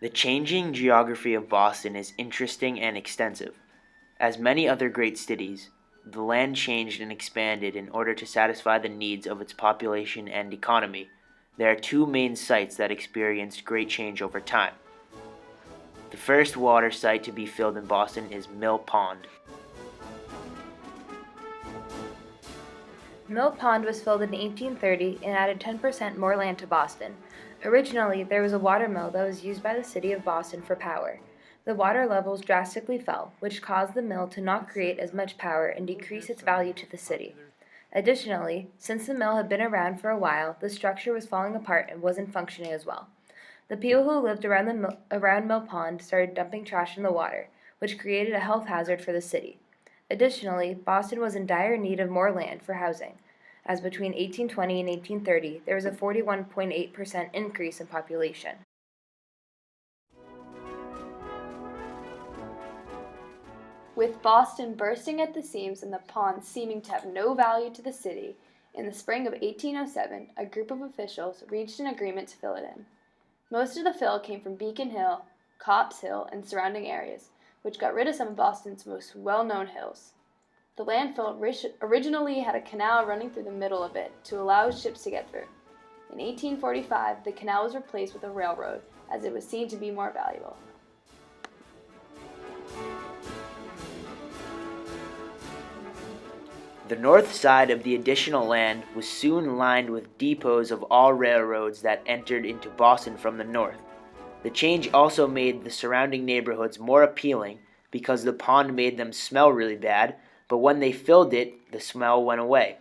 The changing geography of Boston is interesting and extensive. As many other great cities, the land changed and expanded in order to satisfy the needs of its population and economy. There are two main sites that experienced great change over time. The first water site to be filled in Boston is Mill Pond. Mill Pond was filled in 1830 and added 10% more land to Boston. Originally, there was a water mill that was used by the city of Boston for power. The water levels drastically fell, which caused the mill to not create as much power and decrease its value to the city. Additionally, since the mill had been around for a while, the structure was falling apart and wasn't functioning as well. The people who lived around Mill Pond started dumping trash in the water, which created a health hazard for the city. Additionally, Boston was in dire need of more land for housing, as between 1820 and 1830 there was a 41.8% increase in population. With Boston bursting at the seams and the pond seeming to have no value to the city, in the spring of 1807 a group of officials reached an agreement to fill it in. Most of the fill came from Beacon Hill, Copp's Hill, and surrounding areas, which got rid of some of Boston's most well-known hills. The landfill originally had a canal running through the middle of it to allow ships to get through. In 1845, the canal was replaced with a railroad, as it was seen to be more valuable. The north side of the additional land was soon lined with depots of all railroads that entered into Boston from the north. The change also made the surrounding neighborhoods more appealing because the pond made them smell really bad, but when they filled it, the smell went away.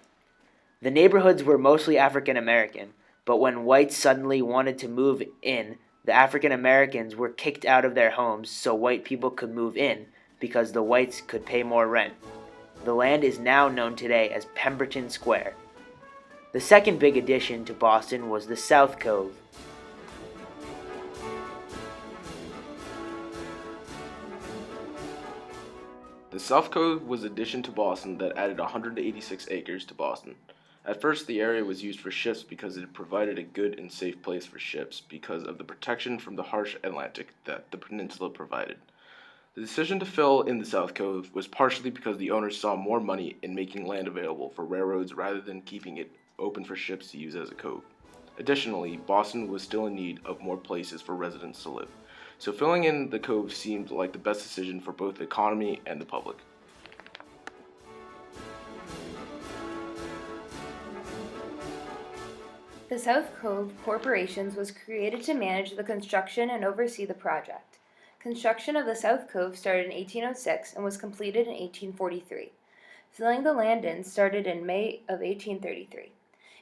The neighborhoods were mostly African American, but when whites suddenly wanted to move in, the African Americans were kicked out of their homes so white people could move in because the whites could pay more rent. The land is now known today as Pemberton Square. The second big addition to Boston was the South Cove. The South Cove was an addition to Boston that added 186 acres to Boston. At first, the area was used for ships because it provided a good and safe place for ships because of the protection from the harsh Atlantic that the peninsula provided. The decision to fill in the South Cove was partially because the owners saw more money in making land available for railroads rather than keeping it open for ships to use as a cove. Additionally, Boston was still in need of more places for residents to live, so filling in the cove seemed like the best decision for both the economy and the public. The South Cove Corporations was created to manage the construction and oversee the project. Construction of the South Cove started in 1806 and was completed in 1843. Filling the land in started in May of 1833.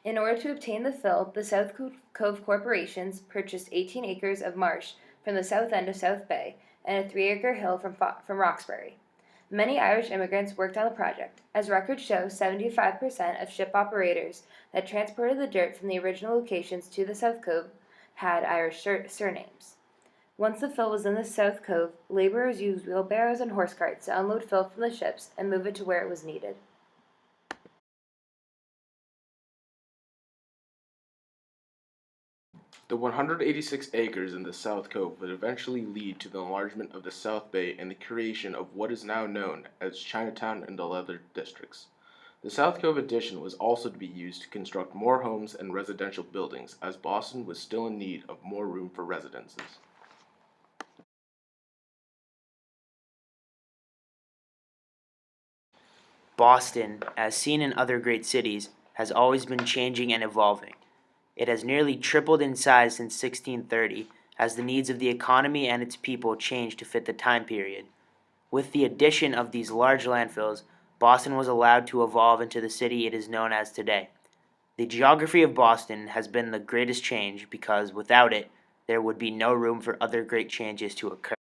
In order to obtain the fill, the South Cove Corporations purchased 18 acres of marsh from the south end of South Bay and a 3-acre hill from Roxbury. Many Irish immigrants worked on the project. As records show, 75% of ship operators that transported the dirt from the original locations to the South Cove had Irish surnames. Once the fill was in the South Cove, laborers used wheelbarrows and horse carts to unload fill from the ships and move it to where it was needed. The 186 acres in the South Cove would eventually lead to the enlargement of the South Bay and the creation of what is now known as Chinatown and the Leather Districts. The South Cove addition was also to be used to construct more homes and residential buildings, as Boston was still in need of more room for residences. Boston, as seen in other great cities, has always been changing and evolving. It has nearly tripled in size since 1630 as the needs of the economy and its people changed to fit the time period. With the addition of these large landfills, Boston was allowed to evolve into the city it is known as today. The geography of Boston has been the greatest change because without it, there would be no room for other great changes to occur.